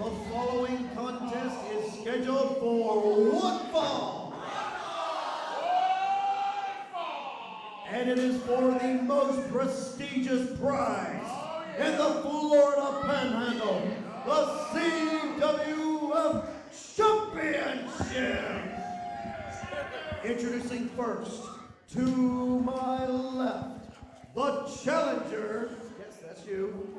The following contest is scheduled for one fall. And it is for the most prestigious prize in the Florida Panhandle, the CWF Championship. Introducing first, to my left, the challenger, yes, that's you,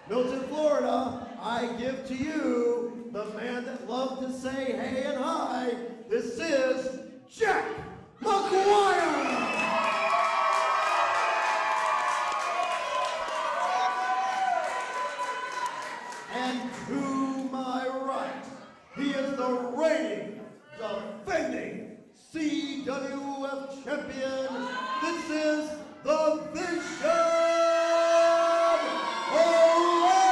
Milton, Florida. I give to you the man that loved to say hey and hi. This is Jack Maguire. And to my right, he is the reigning, defending CWF Champion. This is the Vision Orion.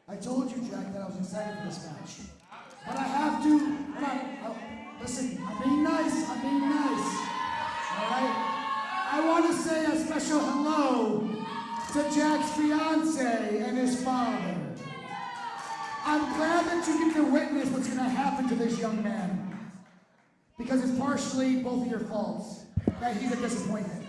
I told you, Jack, that I was excited for this match. But I have to, listen, I'm being nice, all right? I want to say a special hello to Jack's fiance and his father. I'm glad that you get to witness what's going to happen to this young man. Because it's partially both of your faults that he's a disappointment.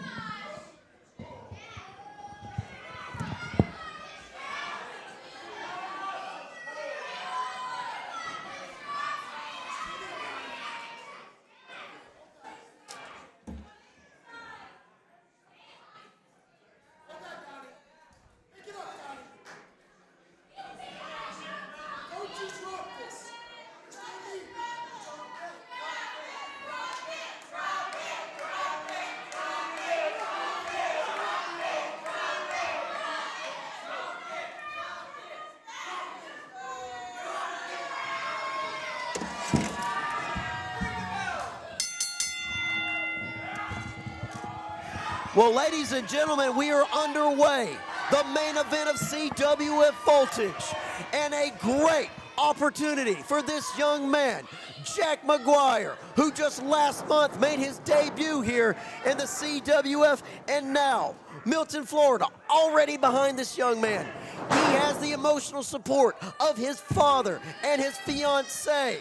Well, ladies and gentlemen, we are underway. The main event of CWF Voltage, and a great opportunity for this young man, Jack Maguire, who just last month made his debut here in the CWF, and now Milton, Florida, already behind this young man. He has the emotional support of his father and his fiancée.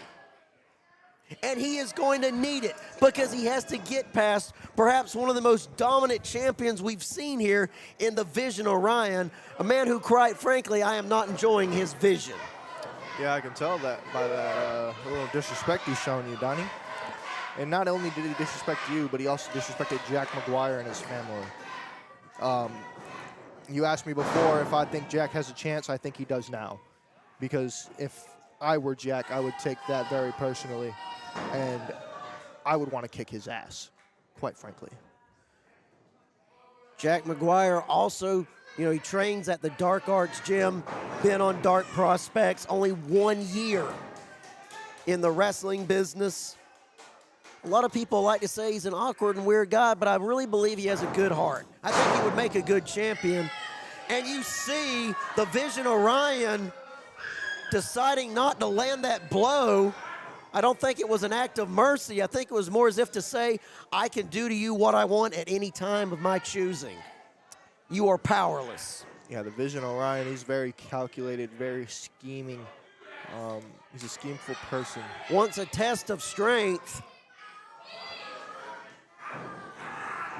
And he is going to need it because he has to get past perhaps one of the most dominant champions we've seen here in the Vision Orion, a man who, quite frankly, I am not enjoying his vision. Yeah, I can tell that by that little disrespect he's showing you, Donnie. And not only did he disrespect you, but he also disrespected Jack Maguire and his family. You asked me before if I think Jack has a chance. I think he does now. Because if I were Jack, I would take that very personally. And I would want to kick his ass, quite frankly. Jack Maguire also, he trains at the Dark Arts Gym, been on Dark Prospects, only 1 year in the wrestling business. A lot of people like to say he's an awkward and weird guy, but I really believe he has a good heart. I think he would make a good champion. And you see the Vision Orion deciding not to land that blow. I don't think it was an act of mercy. I think it was more as if to say, I can do to you what I want at any time of my choosing. You are powerless. Yeah, the Vision Orion, he's very calculated, very scheming. He's a schemeful person. Wants a test of strength.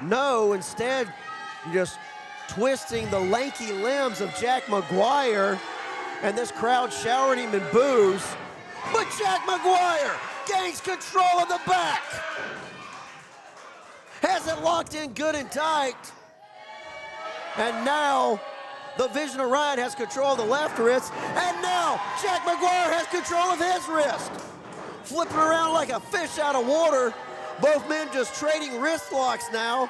No, instead, you're just twisting the lanky limbs of Jack Maguire, and this crowd showering him in boos. But Jack Maguire gains control of the back. Has it locked in good and tight. And now the Vision Orion has control of the left wrist. And now Jack Maguire has control of his wrist. Flipping around like a fish out of water. Both men just trading wrist locks now.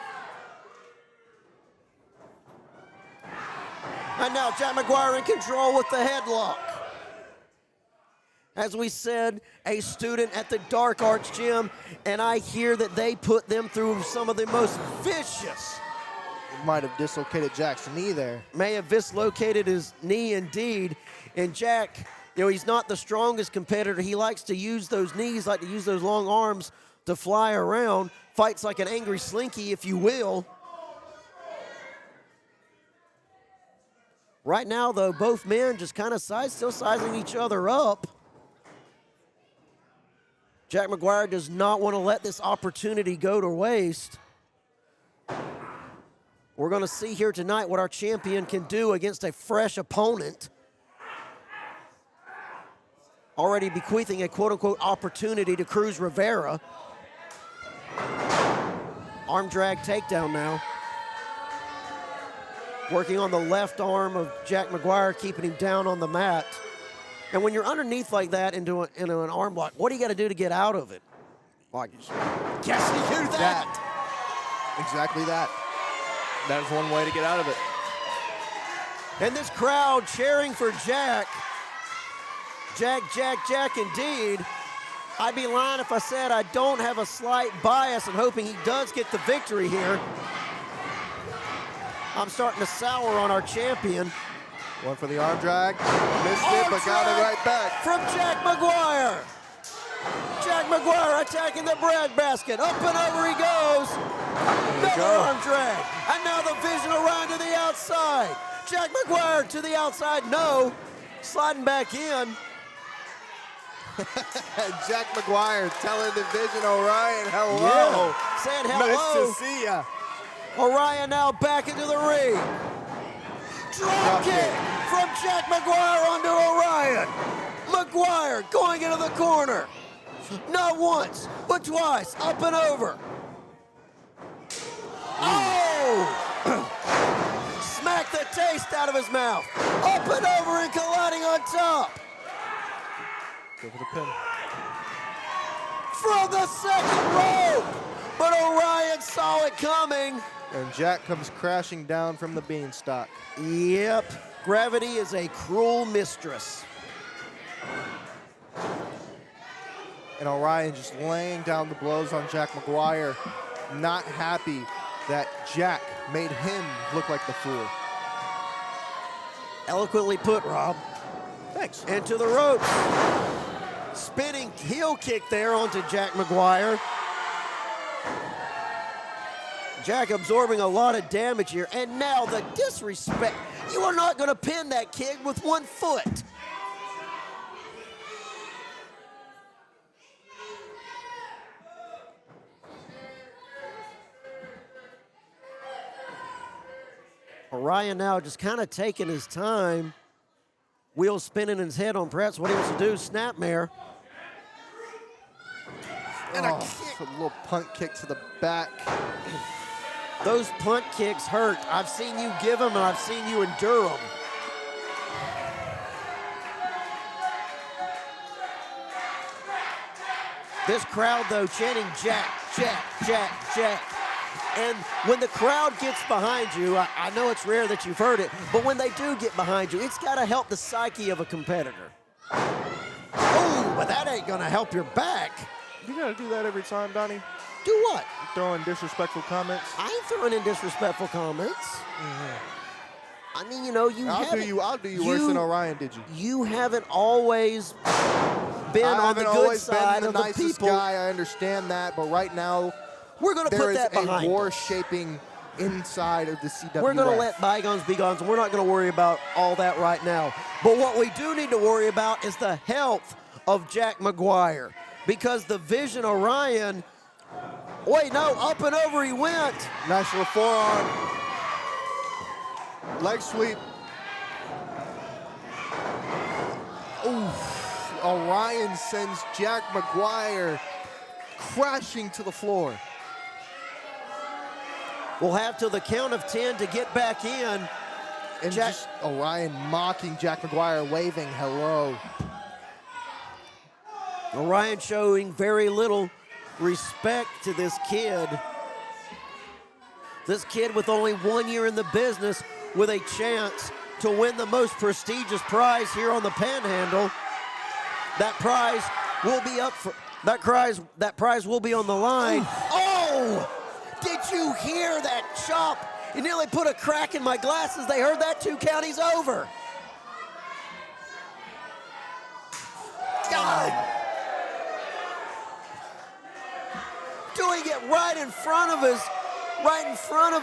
And now Jack Maguire in control with the headlock. As we said, a student at the Dark Arts Gym, and I hear that they put them through some of the most vicious. Might have dislocated Jack's knee there. May have dislocated his knee indeed. And Jack, you know, he's not the strongest competitor. He likes to use those knees, like to use those long arms to fly around. Fights like an angry slinky, if you will. Right now, though, both men just kind of still sizing each other up. Jack Maguire does not want to let this opportunity go to waste. We're going to see here tonight what our champion can do against a fresh opponent. Already bequeathing a quote-unquote opportunity to Cruz Rivera. Arm drag takedown now. Working on the left arm of Jack Maguire, keeping him down on the mat. And when you're underneath like that into an arm block, what do you got to do to get out of it? Like, guess you do that. Exactly that. That is one way to get out of it. And this crowd cheering for Jack. Jack, Jack, Jack indeed. I'd be lying if I said I don't have a slight bias and hoping he does get the victory here. I'm starting to sour on our champion. One for the arm drag. Missed it, but got it right back. From Jack Maguire. Jack Maguire attacking the bread basket. Up and over he goes. Another arm drag. And now the vision around to the outside. Jack Maguire to the outside. No. Sliding back in. Jack Maguire telling the Vision Orion hello. Yeah. Saying hello. Nice to see ya. Orion now back into the ring. Drop kick from Jack Maguire onto Orion. Maguire going into the corner. Not once, but twice. Up and over. Oh! Smack the taste out of his mouth. Up and over and colliding on top. Go for the pin. From the second rope. But Orion saw it coming. And Jack comes crashing down from the beanstalk. Yep. Gravity is a cruel mistress. And Orion just laying down the blows on Jack Maguire. Not happy that Jack made him look like the fool. Eloquently put, Rob. Thanks. Into the ropes. Spinning heel kick there onto Jack Maguire. Jack absorbing a lot of damage here. And now the disrespect. You are not going to pin that kid with 1 foot. Orion now just kind of taking his time. Wheels spinning in his head on perhaps what he wants to do. Snapmare. And a kick. A little punt kick to the back. Those punt kicks hurt. I've seen you give them and I've seen you endure them. This crowd, though, chanting Jack, Jack, Jack, Jack. And when the crowd gets behind you, I know it's rare that you've heard it, but when they do get behind you, it's got to help the psyche of a competitor. Oh, but that ain't going to help your back. You got to do that every time, Donnie. Do what? Throwing disrespectful comments. I ain't throwing in disrespectful comments. I mean, you know, I'll do you worse than Orion, did you? You haven't always been on the good side of the people. Guy, I understand that, but right now, we're going to put that behind us. There is a war shaping inside of the CWF. We're going to let bygones be bygones. We're not going to worry about all that right now. But what we do need to worry about is the health of Jack Maguire. Because the Vision Orion, wait, no, up and over he went. Nice little forearm. Leg sweep. Oof. Orion sends Jack Maguire crashing to the floor. We'll have till the count of 10 to get back in. And just Orion mocking Jack Maguire, waving hello. Orion showing very little respect to this kid. This kid with only 1 year in the business with a chance to win the most prestigious prize here on the Panhandle. That prize will be up for, that prize will be on the line. Oh! Did you hear that chop? It nearly put a crack in my glasses. They heard that 2 count, he's over. God. Doing it right in front of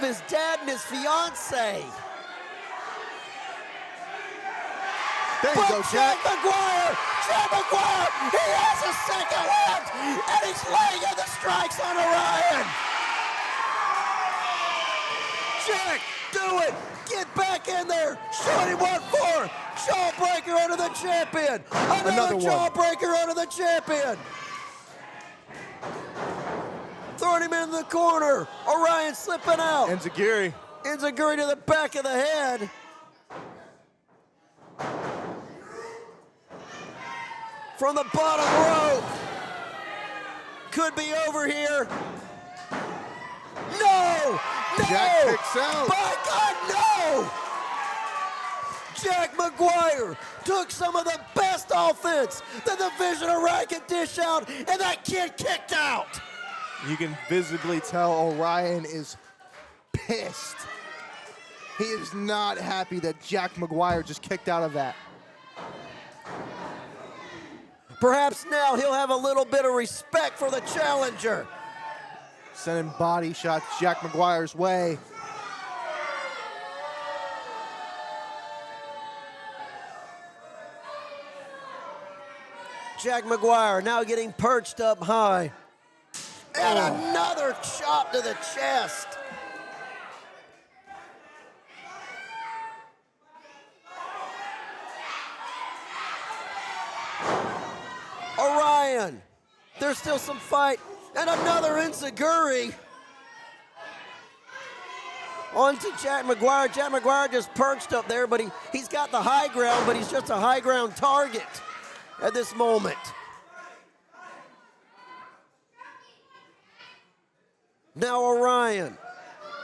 his dad and his fiance. There you go, Jack. Maguire, he has a second left, and he's laying in the strikes on Orion. Jack, do it. Get back in there. Show him what for. Jawbreaker under the champion. Another jawbreaker under the champion. Throwing him into the corner. Orion slipping out. Enziguri. Enziguri to the back of the head. From the bottom rope. Could be over here. No! No! Jack kicks out. By God, no! Jack Maguire took some of the best offense the Division of Orion could dish out, and that kid kicked out. You can visibly tell Orion is pissed. He is not happy that Jack Maguire just kicked out of that. Perhaps now he'll have a little bit of respect for the challenger. Sending body shots Jack Maguire's way. Jack Maguire now getting perched up high. And another chop to the chest. Orion, there's still some fight. And another enziguri. On to Jack Maguire. Jack Maguire just perched up there, but he's got the high ground, but he's just a high ground target at this moment. Now Orion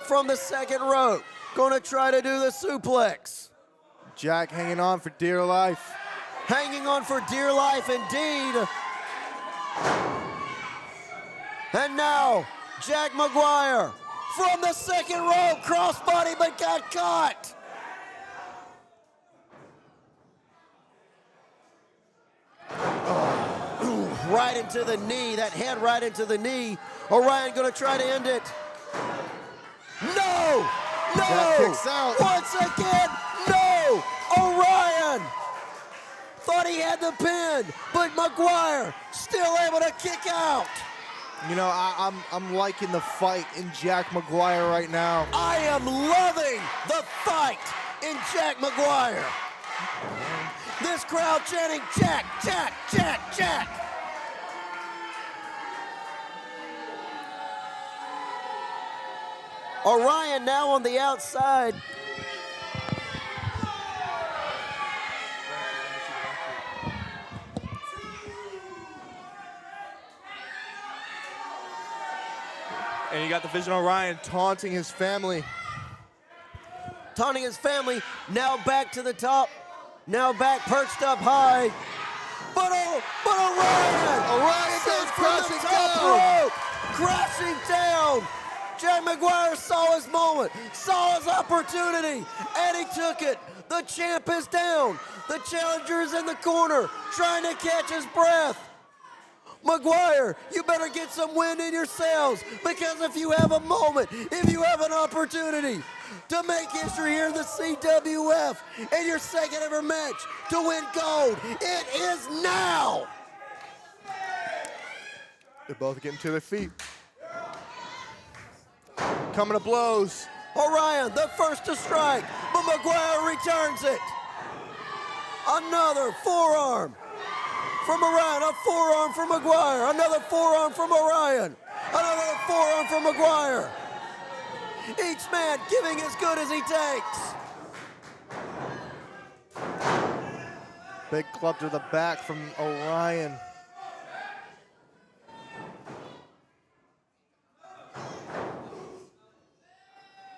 from the second rope, going to try to do the suplex. Jack hanging on for dear life. Hanging on for dear life indeed. And now, Jack Maguire from the second rope, crossbody but got caught. Right into the knee, that head right into the knee. Orion gonna try to end it. No! No! Jack kicks out. Once again, no! Orion! Thought he had the pin, but Maguire still able to kick out. You know, I'm liking the fight in Jack Maguire right now. I am loving the fight in Jack Maguire. This crowd chanting, Jack, Jack, Jack, Jack. Orion now on the outside. And you got the Vision Orion taunting his family. Taunting his family, now back to the top. Now back perched up high. But Orion goes from the crashing top down. rope, crashing down. Jack Maguire saw his moment, saw his opportunity, and he took it. The champ is down. The challenger is in the corner, trying to catch his breath. Maguire, you better get some wind in your sails, because if you have a moment, if you have an opportunity to make history here in the CWF in your second ever match to win gold, it is now. They're both getting to their feet. Coming to blows. Orion, the first to strike, but Maguire returns it. Another forearm from Orion, a forearm from Maguire, another forearm from Orion, another forearm from Maguire. Each man giving as good as he takes. Big club to the back from Orion.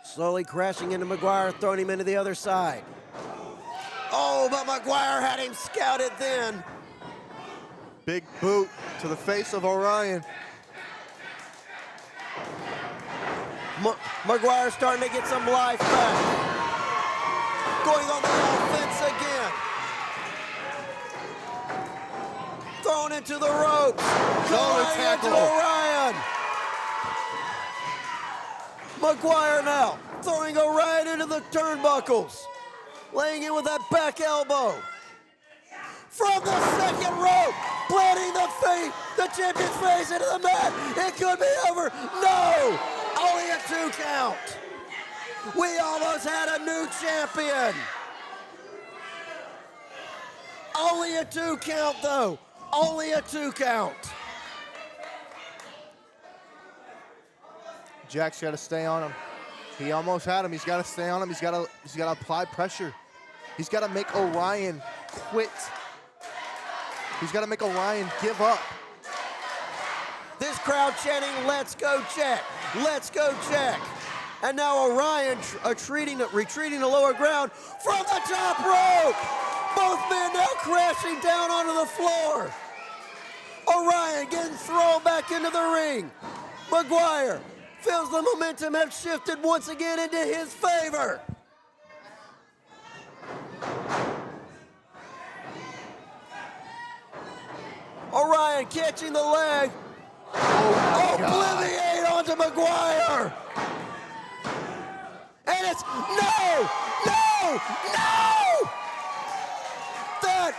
Slowly crashing into Maguire, throwing him into the other side. Oh, but Maguire had him scouted then. Big boot to the face of Orion. Maguire starting to get some life back. Going on the offense again. Thrown into the ropes. Collar Going tackle. into Orion. Maguire now throwing Orion into the turnbuckles. Laying in with that back elbow. From the second rope, planting the champion's face into the mat. It could be over. No, only a 2 count. We almost had a new champion. Only a 2 count though. Only a 2 count. Jack's got to stay on him. He almost had him. He's got to stay on him. He's got to apply pressure. He's got to make Orion quit. He's got to make Orion give up. This crowd chanting, "Let's go, Jack! Let's go, Jack!" And now Orion retreating to lower ground from the top rope. Both men now crashing down onto the floor. Orion getting thrown back into the ring. Maguire feels the momentum have shifted once again into his favor. Orion catching the leg. Obliviate onto Maguire. And it's no! That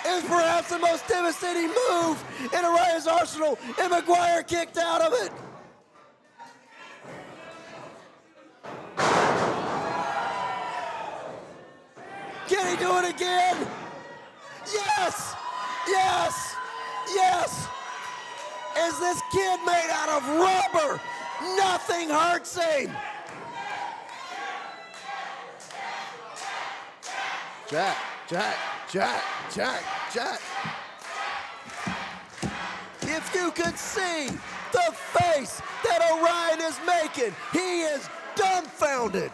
is perhaps the most devastating move in Orion's arsenal, and Maguire kicked out of it. Can he do it again? Yes! Yes! Yes! Is this kid made out of rubber? Nothing hurts him. Jack. If you could see the face that Orion is making, he is dumbfounded.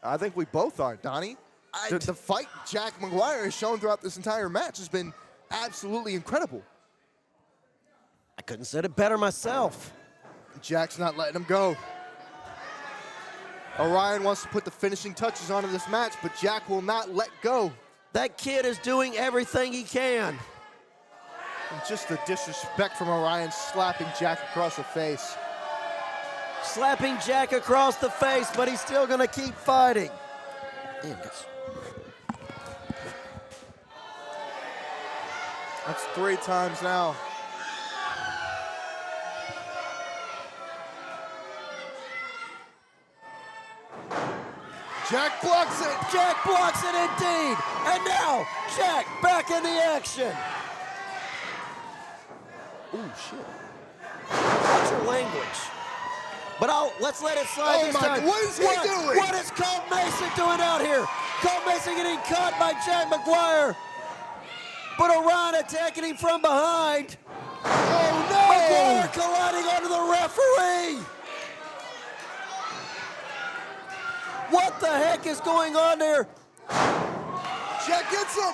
I think we both are, Donnie. The fight Jack Maguire has shown throughout this entire match has been absolutely incredible. I couldn't have said it better myself. Jack's not letting him go. Orion wants to put the finishing touches onto this match, but Jack will not let go. That kid is doing everything he can. And just the disrespect from Orion slapping Jack across the face. Slapping Jack across the face, but he's still gonna keep fighting. That's 3 times now. Jack blocks it. Jack blocks it indeed. And now, Jack back in the action. Ooh, shit. What's your language? But let's let it slide this time. What is he doing? What is Colt Mason doing out here? Colt Mason getting caught by Jack Maguire. But Orion attacking him from behind. Oh, no! Maguire colliding onto the referee. What the heck is going on there? Jack gets him.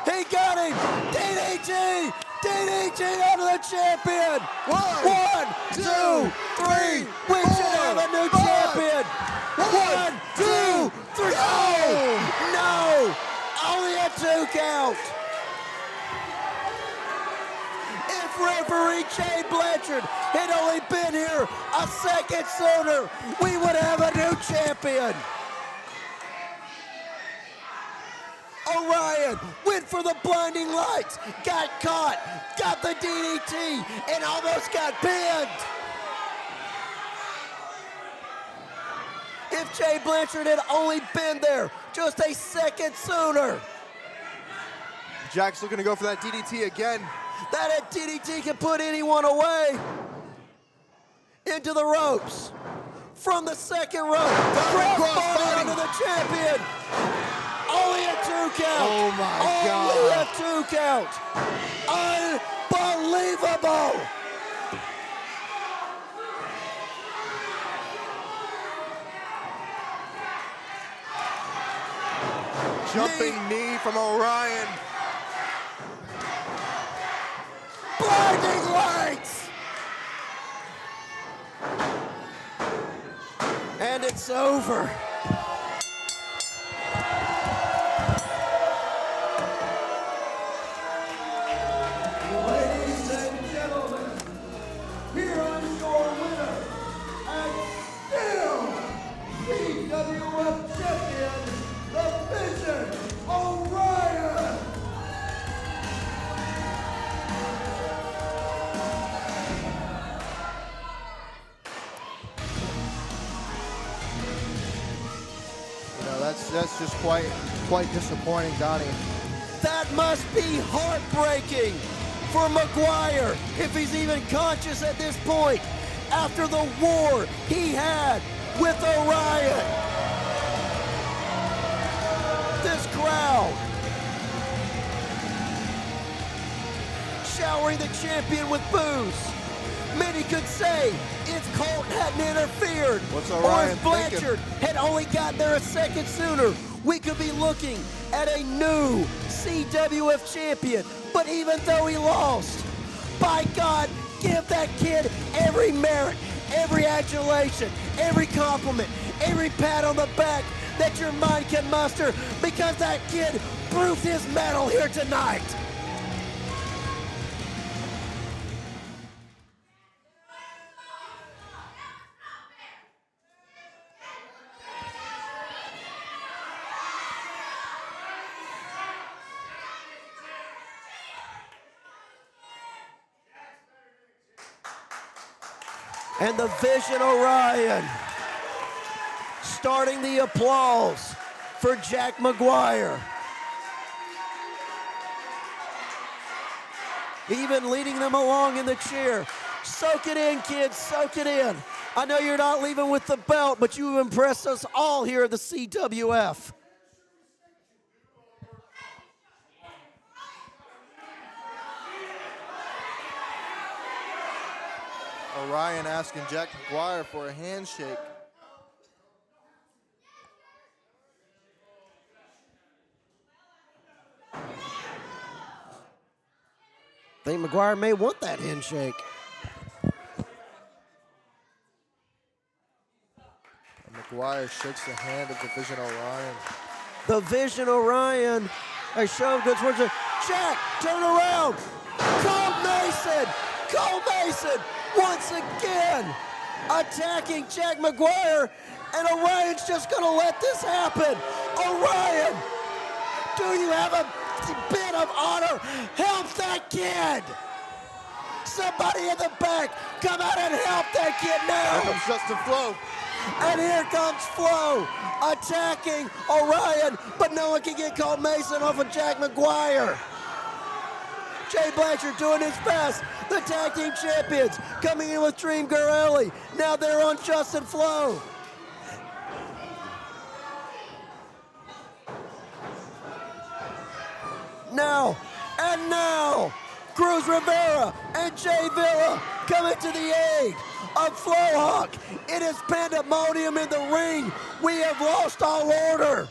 He got him. DDT. DDT onto the champion. 1, 2, 3. We should have a new champion. 1, 2, 3. Oh, no. Only a 2 count. If referee Jay Blanchard had only been here a second sooner, we would have a new champion. Orion went for the blinding lights, got caught, got the DDT, and almost got pinned. If Jay Blanchard had only been there just a second sooner. Jack's looking to go for that DDT again. That DDT can put anyone away. Into the ropes. From the second rope. Crossbody onto the champion. Only a 2 count. Oh my God. Only a 2 count. Unbelievable. Jumping knee from Orion. Blinding lights! And it's over. Ladies and gentlemen, here is your winner, and still CWF Champion, the Vision, Orion. You know, that's just quite disappointing, Donnie. That must be heartbreaking for Maguire, if he's even conscious at this point, after the war he had with Orion. This crowd showering the champion with boos. Many could say if Colton hadn't interfered, What's or Orion if Blanchard had only gotten there a second sooner, we could be looking at a new CWF champion. But even though he lost, by God, give that kid every merit, every adulation, every compliment, every pat on the back that your mind can muster, because that kid proved his mettle here tonight. And the Vision Orion starting the applause for Jack Maguire. Even leading them along in the cheer. Soak it in, kids, soak it in. I know you're not leaving with the belt, but you've impressed us all here at the CWF. Orion asking Jack Maguire for a handshake. I think Maguire may want that handshake. And Maguire shakes the hand of the Vision Orion. The Vision Orion, a shove good towards it. Jack, turn around. Cole Mason, once again, attacking Jack Maguire, and Orion's just gonna let this happen. Orion, do you have a bit of honor? Help that kid. Somebody in the back, come out and help that kid now. Here comes Justin Flo. And here comes Flo attacking Orion, but no one can get Cole Mason off of Jack Maguire. Jay Blanchard doing his best. The tag team champions coming in with Dream Gurley. Now they're on Justin Flo. Now, Cruz Rivera and Jay Villa coming to the aid of Flo Hawk. It is pandemonium in the ring. We have lost all order.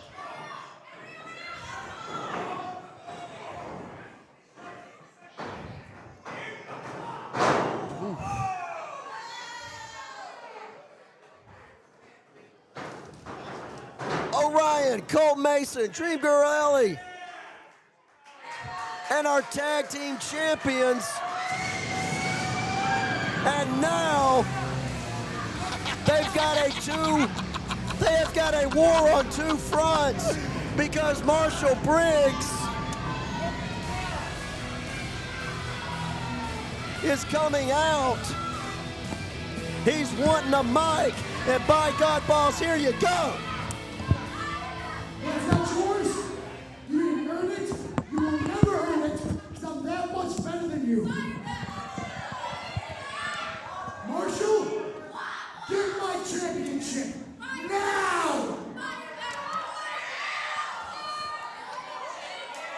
Orion, Cole Mason, Dream Gurley, and our tag team champions. And now they have got a war on two fronts, because Marshall Briggs is coming out. He's wanting a mic, and by God, boss, here you go. It's not yours. You didn't earn it. You will never earn it, because I'm that much better than you. Marshall, get my championship now!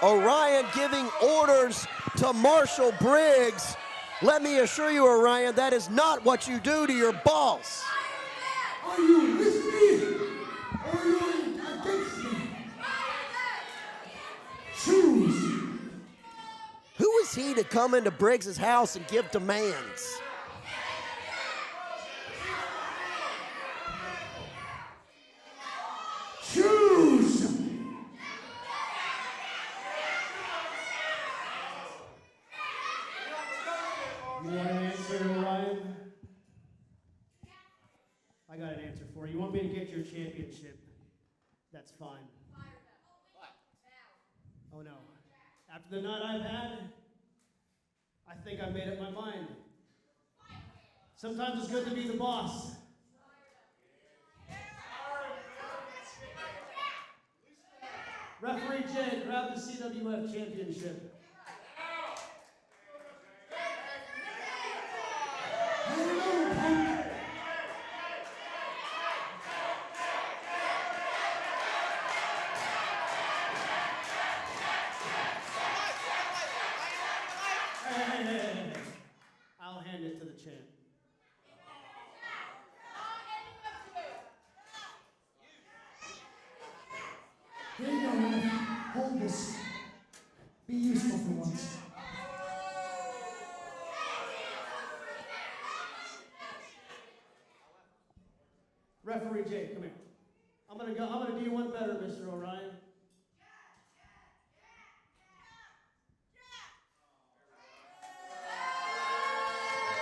Orion giving orders to Marshall Briggs. Let me assure you, Orion, that is not what you do to your boss. Are you with me, or are you against me? Choose. Who is is he to come into Briggs' house and give demands? Choose! You want an answer, Orion? I got an answer for you. You want me to get your championship? That's fine. Oh no. After the night I've had, I think I made up my mind. Sometimes it's good to be the boss. Referee Jay, grab the CWF Championship. Hey. I'll hand it to the champ. Here you go, man. Hold this. Be useful for once. Referee Jay, come here. I'm gonna do you one better, Mr. Orion.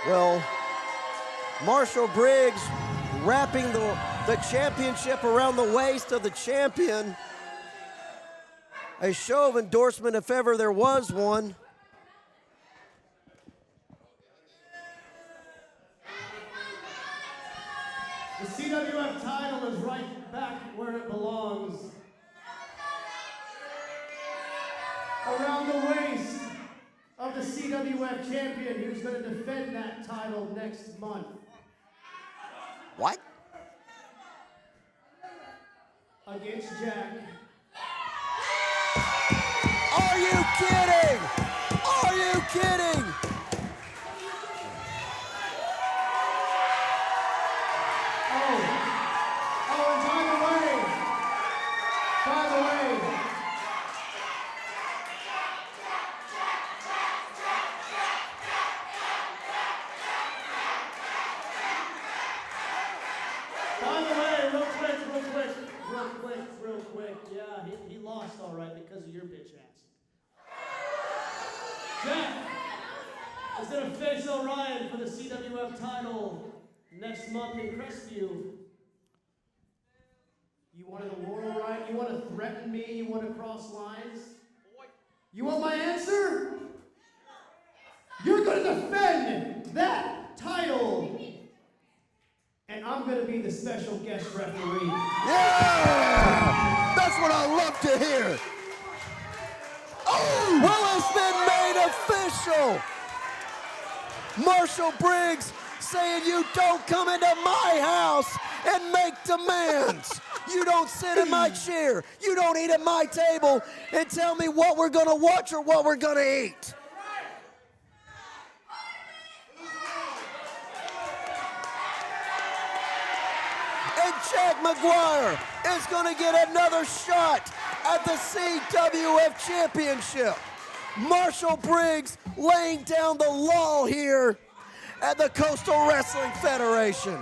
Well, Marshall Briggs wrapping the championship around the waist of the champion. A show of endorsement if ever there was one. The CWF title is right back where it belongs. Around the waist of the CWF champion who's going to defend that title next month. What? Against Jack. Are you kidding? Are you kidding? Oh, and by the way, real quick, yeah, he lost all right because of your bitch ass. Jack is going to face Orion for the CWF title next month in Crestview. You wanted a war, Orion? You want to threaten me? You want to cross lines? You want my answer? You're going to defend that title. And I'm going to be the special guest referee. Yeah! That's what I love to hear. Oh! Well, it's been made official. Marshall Briggs saying you don't come into my house and make demands. You don't sit in my chair. You don't eat at my table and tell me what we're going to watch or what we're going to eat. And Jack Maguire is going to get another shot at the CWF Championship. Marshall Briggs laying down the law here at the Coastal Wrestling Federation.